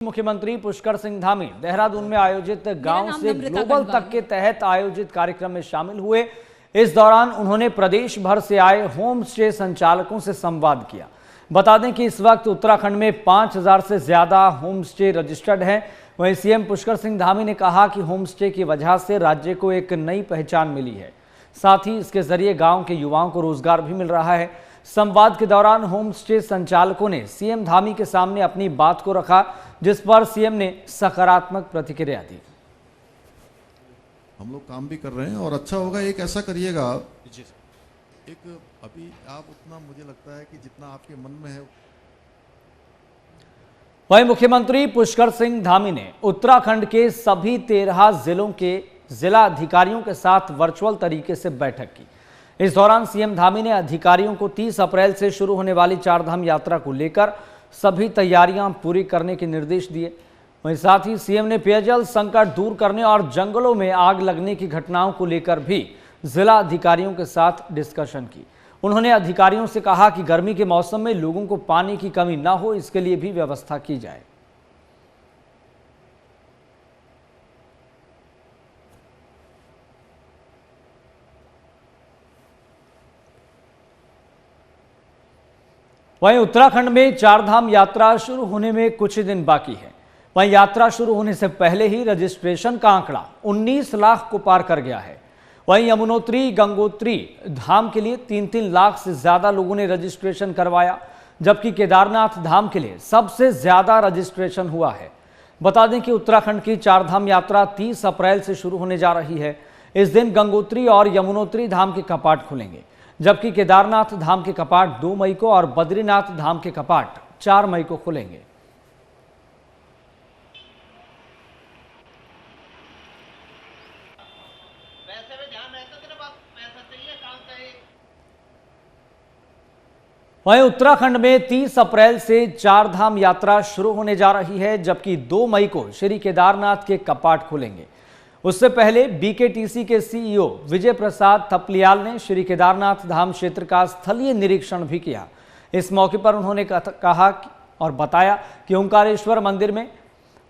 मुख्यमंत्री पुष्कर सिंह धामी देहरादून में आयोजित गांव से ग्लोबल तक के तहत आयोजित कार्यक्रम में शामिल हुए। इस दौरान उन्होंने प्रदेश भर से आए होम स्टे संचालकों से संवाद किया। बता दें कि इस वक्त उत्तराखंड में 5000 से ज्यादा होम स्टे रजिस्टर्ड हैं। वहीं सीएम पुष्कर सिंह धामी ने कहा कि होम स्टे की वजह से राज्य को एक नई पहचान मिली है, साथ ही इसके जरिए गांव के युवाओं को रोजगार भी मिल रहा है। संवाद के दौरान होम स्टे संचालकों ने सीएम धामी के सामने अपनी बात को रखा, जिस पर सीएम ने सकारात्मक प्रतिक्रिया दी। हम लोग काम भी कर रहे हैं और अच्छा होगा। एक ऐसा करिएगा, एक अभी आप उतना मुझे लगता है कि जितना आपके मन में है। वहीं मुख्यमंत्री पुष्कर सिंह धामी ने उत्तराखंड के सभी 13 जिलों के जिला अधिकारियों के साथ वर्चुअल तरीके से बैठक की। इस दौरान सीएम धामी ने अधिकारियों को 30 अप्रैल से शुरू होने वाली चारधाम यात्रा को लेकर सभी तैयारियां पूरी करने के निर्देश दिए। वहीं साथ ही सीएम ने पेयजल संकट दूर करने और जंगलों में आग लगने की घटनाओं को लेकर भी जिला अधिकारियों के साथ डिस्कशन की। उन्होंने अधिकारियों से कहा कि गर्मी के मौसम में लोगों को पानी की कमी न हो, इसके लिए भी व्यवस्था की जाए। वहीं उत्तराखंड में चारधाम यात्रा शुरू होने में कुछ ही दिन बाकी है। वहीं यात्रा शुरू होने से पहले ही रजिस्ट्रेशन का आंकड़ा 19 लाख को पार कर गया है। वहीं यमुनोत्री गंगोत्री धाम के लिए 3-3 लाख से ज्यादा लोगों ने रजिस्ट्रेशन करवाया, जबकि केदारनाथ धाम के लिए सबसे ज्यादा रजिस्ट्रेशन हुआ है। बता दें कि उत्तराखंड की चारधाम यात्रा 30 अप्रैल से शुरू होने जा रही है। इस दिन गंगोत्री और यमुनोत्री धाम के कपाट खुलेंगे, जबकि केदारनाथ धाम के कपाट 2 मई को और बद्रीनाथ धाम के कपाट 4 मई को खुलेंगे। वहीं उत्तराखंड में 30 अप्रैल से चारधाम यात्रा शुरू होने जा रही है, जबकि 2 मई को श्री केदारनाथ के कपाट खुलेंगे। उससे पहले बीकेटीसी के सीईओ विजय प्रसाद थपलियाल ने श्री केदारनाथ धाम क्षेत्र का स्थलीय निरीक्षण भी किया। इस मौके पर उन्होंने कहा और बताया कि ओंकारेश्वर मंदिर में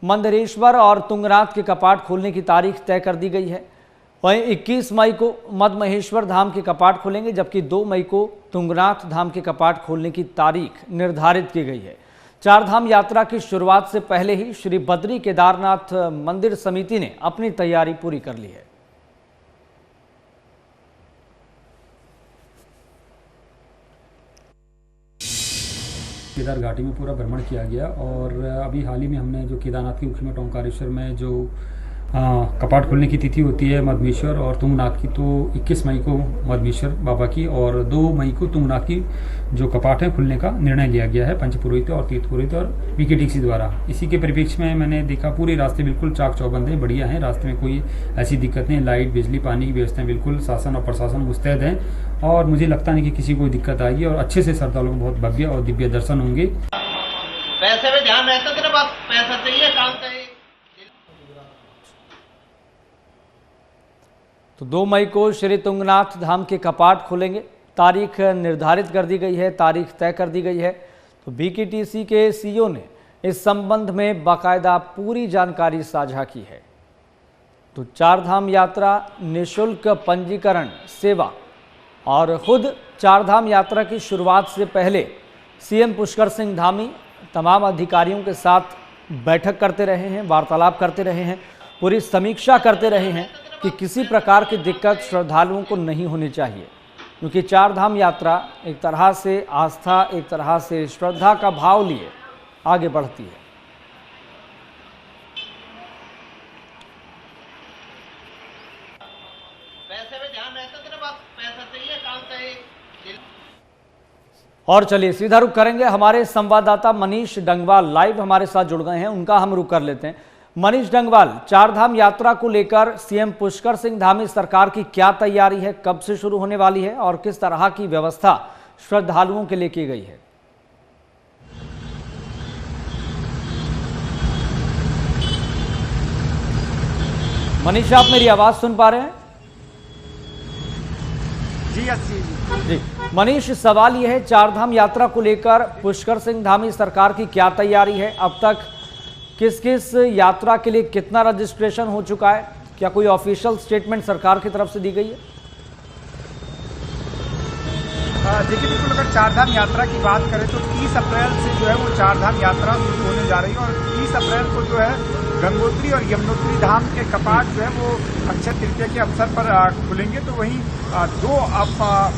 मंदरेश्वर और तुंगनाथ के कपाट खोलने की तारीख तय कर दी गई है। वहीं 21 मई को मदमहेश्वर धाम के कपाट खुलेंगे, जबकि 2 मई को तुंगनाथ धाम के कपाट खोलने की तारीख निर्धारित की गई है। चारधाम यात्रा की शुरुआत से पहले ही श्री बद्री केदारनाथ मंदिर समिति ने अपनी तैयारी पूरी कर ली है। केदार घाटी में पूरा भ्रमण किया गया और अभी हाल ही में हमने जो केदारनाथ की मुख्य मठ ओंकारेश्वर में जो कपाट खोलने की तिथि होती है मदमेश्वर और तुंगनाथ की, तो 21 मई को मदमेश्वर बाबा की और 2 मई को तुंगनाथ की जो कपाट है खुलने का निर्णय लिया गया है पंचपुरोहित और तीर्थपुरोहित और बीकेटीसी द्वारा। इसी के परिप्रेक्ष्य में मैंने देखा पूरे रास्ते बिल्कुल चाक चौबंद हैं, बढ़िया हैं, रास्ते में कोई ऐसी दिक्कत नहीं, लाइट बिजली पानी की व्यवस्थाएं बिल्कुल शासन और प्रशासन मुस्तैद हैं और मुझे लगता नहीं कि किसी को दिक्कत आएगी और अच्छे से श्रद्धालुओं को बहुत भव्य और दिव्य दर्शन होंगे। पैसे में ध्यान रहता तेरे पास पैसा चाहिए, काम चाहिए। तो 2 मई को श्री तुंगनाथ धाम के कपाट खुलेंगे, तारीख निर्धारित कर दी गई है, तारीख तय कर दी गई है। तो बीकेटीसी के सीईओ ने इस संबंध में बाकायदा पूरी जानकारी साझा की है। तो चारधाम यात्रा निःशुल्क पंजीकरण सेवा और खुद चारधाम यात्रा की शुरुआत से पहले सीएम पुष्कर सिंह धामी तमाम अधिकारियों के साथ बैठक करते रहे हैं, वार्तालाप करते रहे हैं, पूरी समीक्षा करते रहे हैं कि किसी प्रकार की दिक्कत श्रद्धालुओं को नहीं होनी चाहिए, क्योंकि चारधाम यात्रा एक तरह से आस्था, एक तरह से श्रद्धा का भाव लिए आगे बढ़ती है। पैसे में ध्यान रहता तेरे पास पैसा चाहिए, काम चाहिए। और चलिए सीधा रुख करेंगे, हमारे संवाददाता मनीष डंगवाल लाइव हमारे साथ जुड़ गए हैं, उनका हम रुख कर लेते हैं। मनीष डंगवाल, चारधाम यात्रा को लेकर सीएम पुष्कर सिंह धामी सरकार की क्या तैयारी है, कब से शुरू होने वाली है और किस तरह की व्यवस्था श्रद्धालुओं के लिए की गई है? मनीष, आप मेरी आवाज सुन पा रहे हैं? जी मनीष, सवाल यह है चारधाम यात्रा को लेकर पुष्कर सिंह धामी सरकार की क्या तैयारी है, अब तक किस किस यात्रा के लिए कितना रजिस्ट्रेशन हो चुका है? क्या कोई ऑफिशियल स्टेटमेंट सरकार की तरफ से दी गई है? देखिए, बिल्कुल अगर चारधाम यात्रा की बात करें तो 30 अप्रैल से जो है वो चारधाम यात्रा शुरू होने जा रही है और 30 अप्रैल को जो है गंगोत्री और यमुनोत्री धाम के कपाट जो है वो अक्षय तृतीया के अवसर पर खुलेंगे। तो वहीं 2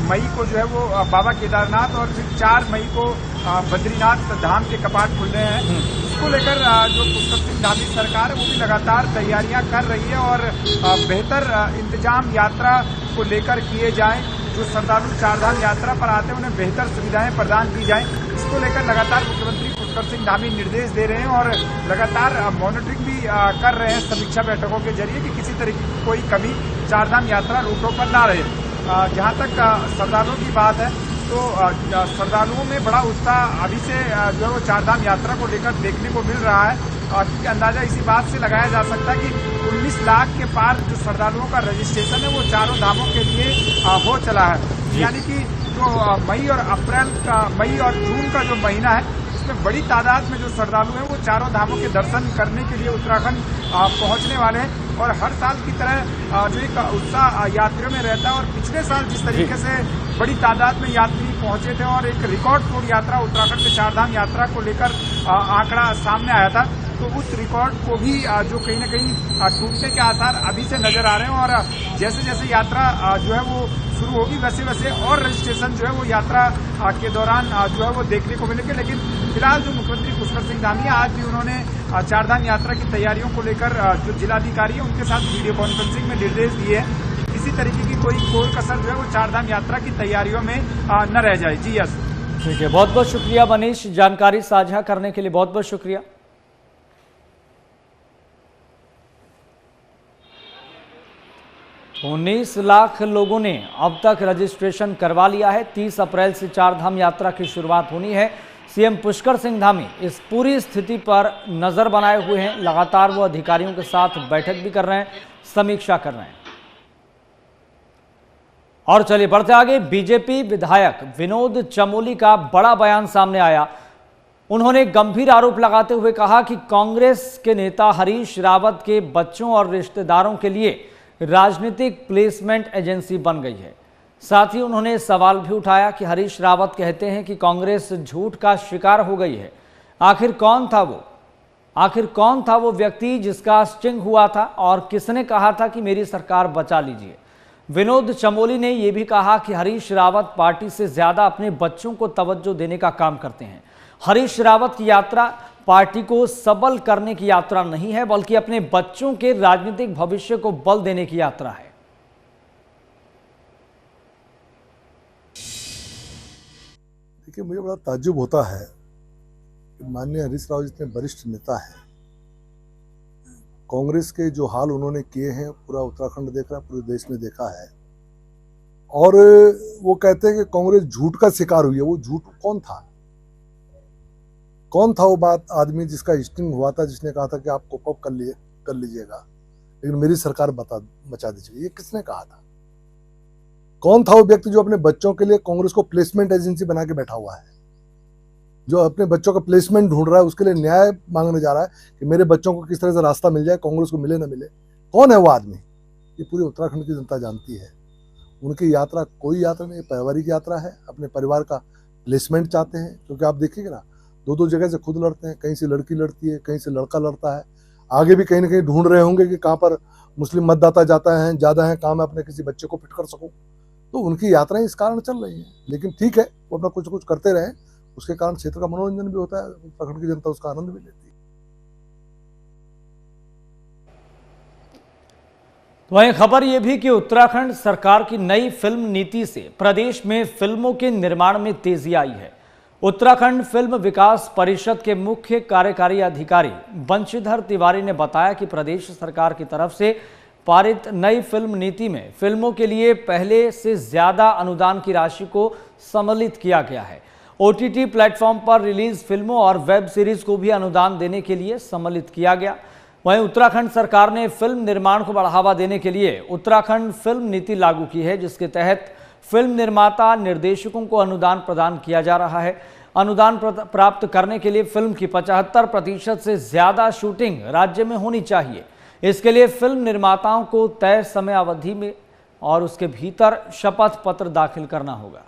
मई को जो है वो बाबा केदारनाथ और फिर 4 मई को बद्रीनाथ धाम के कपाट खुल रहे हैं। इसको लेकर जो पुष्कर सिंह धामी सरकार है वो भी लगातार तैयारियां कर रही है और बेहतर इंतजाम यात्रा को लेकर किए जाएं। जो श्रद्धालु चारधाम यात्रा पर आते हैं उन्हें बेहतर सुविधाएं प्रदान की जाएं। इसको लेकर लगातार मुख्यमंत्री पुष्कर सिंह धामी निर्देश दे रहे हैं और लगातार मॉनिटरिंग भी कर रहे हैं समीक्षा बैठकों के जरिए कि किसी तरीके की कोई कमी चारधाम यात्रा रूटों पर ना रहे। जहां तक श्रद्धालुओं की बात है तो श्रद्धालुओं में बड़ा उत्साह अभी से जो है वो चारधाम यात्रा को लेकर देखने को मिल रहा है। क्योंकि अंदाजा इसी बात से लगाया जा सकता है कि 19 लाख के पार जो श्रद्धालुओं का रजिस्ट्रेशन है वो चारों धामों के लिए हो चला है। यानी कि जो मई और जून का जो महीना है इसमें बड़ी तादाद में जो श्रद्धालु हैं वो चारों धामों के दर्शन करने के लिए उत्तराखंड पहुंचने वाले हैं। और हर साल की तरह जो एक उत्साह यात्रियों में रहता है और पिछले साल जिस तरीके से बड़ी तादाद में यात्री पहुंचे थे और एक रिकॉर्ड तोड़ यात्रा उत्तराखंड में चारधाम यात्रा को लेकर आंकड़ा सामने आया था, तो उस रिकॉर्ड को भी जो कहीं न कहीं टूटने के आसार अभी से नजर आ रहे हैं। और जैसे जैसे यात्रा जो है वो शुरू होगी वैसे वैसे और रजिस्ट्रेशन जो है वो यात्रा के दौरान जो है वो देखने को मिलेंगे। लेकिन फिलहाल जो मुख्यमंत्री पुष्कर सिंह धामी आज भी उन्होंने चारधाम यात्रा की तैयारियों को लेकर जो जिलाधिकारी है उनके साथ वीडियो कॉन्फ्रेंसिंग में निर्देश दिए हैं। किसी तरीके की कोई कसर जो है वो चारधाम यात्रा की तैयारियों में न रह जाए। जी यस, ठीक है, बहुत बहुत शुक्रिया मनीष, जानकारी साझा करने के लिए बहुत बहुत शुक्रिया। 19 लाख लोगों ने अब तक रजिस्ट्रेशन करवा लिया है। 30 अप्रैल से चारधाम यात्रा की शुरुआत होनी है। सीएम पुष्कर सिंह धामी इस पूरी स्थिति पर नजर बनाए हुए हैं। लगातार वो अधिकारियों के साथ बैठक भी कर रहे हैं, समीक्षा कर रहे हैं। और चलिए बढ़ते आगे। बीजेपी विधायक विनोद चमोली का बड़ा बयान सामने आया। उन्होंने गंभीर आरोप लगाते हुए कहा कि कांग्रेस के नेता हरीश रावत के बच्चों और रिश्तेदारों के लिए राजनीतिक प्लेसमेंट एजेंसी बन गई है। साथ ही उन्होंने सवाल भी उठाया कि हरीश रावत कहते हैं कि कांग्रेस झूठ का शिकार हो गई है। आखिर कौन था वो व्यक्ति जिसका स्टिंग हुआ था और किसने कहा था कि मेरी सरकार बचा लीजिए। विनोद चमोली ने यह भी कहा कि हरीश रावत पार्टी से ज्यादा अपने बच्चों को तवज्जो देने का काम करते हैं। हरीश रावत की यात्रा पार्टी को सबल करने की यात्रा नहीं है, बल्कि अपने बच्चों के राजनीतिक भविष्य को बल देने की यात्रा है। देखिए, मुझे बड़ा ताज्जुब होता है कि माननीय हरीश रावत जितने वरिष्ठ नेता हैं, कांग्रेस के जो हाल उन्होंने किए हैं पूरा उत्तराखंड देख रहा है, पूरे देश में देखा है, और वो कहते हैं कि कांग्रेस झूठ का शिकार हुई है। वो झूठ कौन था वो बात आदमी जिसका स्टिंग हुआ था, जिसने कहा था कि आप कोप अप कर लीजिएगा लेकिन मेरी सरकार बचा दीजिएगा? ये किसने कहा था? कौन था वो व्यक्ति जो अपने बच्चों के लिए कांग्रेस को प्लेसमेंट एजेंसी बना के बैठा हुआ है, जो अपने बच्चों का प्लेसमेंट ढूंढ रहा है, उसके लिए न्याय मांगने जा रहा है कि मेरे बच्चों को किस तरह से रास्ता मिल जाए, कांग्रेस को मिले ना मिले? कौन है वो आदमी? ये पूरी उत्तराखंड की जनता जानती है। उनकी यात्रा कोई यात्रा नहीं, पारिवारिक यात्रा है। अपने परिवार का प्लेसमेंट चाहते हैं, क्योंकि आप देखिएगा ना, 2-2 जगह से खुद लड़ते हैं। कहीं से लड़की लड़ती है, कहीं से लड़का लड़ता है। आगे भी कहीं ना कहीं ढूंढ रहे होंगे कि कहाँ पर मुस्लिम मतदाता ज़्यादा है, कहाँ मैं अपने किसी बच्चे को फिट कर सकूँ। तो उनकी यात्राएं इस कारण चल रही हैं। लेकिन ठीक है, वो अपना कुछ कुछ करते रहें, उसके कारण क्षेत्र का मनोरंजन भी होता है, उत्तराखंड की जनता उसका आनंद भी लेती है। वहीं खबर यह भी कि उत्तराखंड सरकार की नई फिल्म नीति से प्रदेश में फिल्मों के निर्माण में तेजी आई है। उत्तराखंड फिल्म विकास परिषद के मुख्य कार्यकारी अधिकारी बंशीधर तिवारी ने बताया कि प्रदेश सरकार की तरफ से पारित नई फिल्म नीति में फिल्मों के लिए पहले से ज्यादा अनुदान की राशि को सम्मिलित किया गया है। OTT प्लेटफॉर्म पर रिलीज फिल्मों और वेब सीरीज को भी अनुदान देने के लिए सम्मिलित किया गया। वहीं उत्तराखंड सरकार ने फिल्म निर्माण को बढ़ावा देने के लिए उत्तराखंड फिल्म नीति लागू की है, जिसके तहत फिल्म निर्माता निर्देशकों को अनुदान प्रदान किया जा रहा है। अनुदान प्राप्त करने के लिए फिल्म की 75% से ज्यादा शूटिंग राज्य में होनी चाहिए। इसके लिए फिल्म निर्माताओं को तय समय अवधि में और उसके भीतर शपथ पत्र दाखिल करना होगा।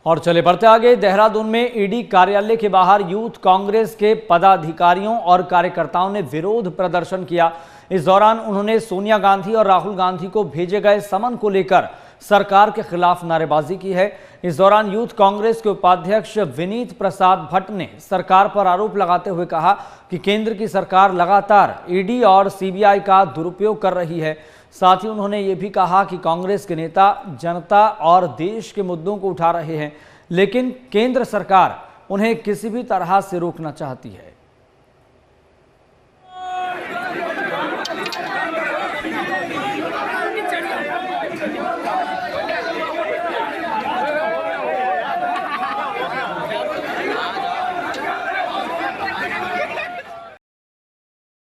और चले बढ़ते आगे। देहरादून में ईडी कार्यालय के बाहर यूथ कांग्रेस के पदाधिकारियों और कार्यकर्ताओं ने विरोध प्रदर्शन किया। इस दौरान उन्होंने सोनिया गांधी और राहुल गांधी को भेजे गए समन को लेकर सरकार के खिलाफ नारेबाजी की है। इस दौरान यूथ कांग्रेस के उपाध्यक्ष विनीत प्रसाद भट्ट ने सरकार पर आरोप लगाते हुए कहा कि केंद्र की सरकार लगातार ईडी और सीबीआई का दुरुपयोग कर रही है। साथ ही उन्होंने ये भी कहा कि कांग्रेस के नेता जनता और देश के मुद्दों को उठा रहे हैं, लेकिन केंद्र सरकार उन्हें किसी भी तरह से रोकना चाहती है।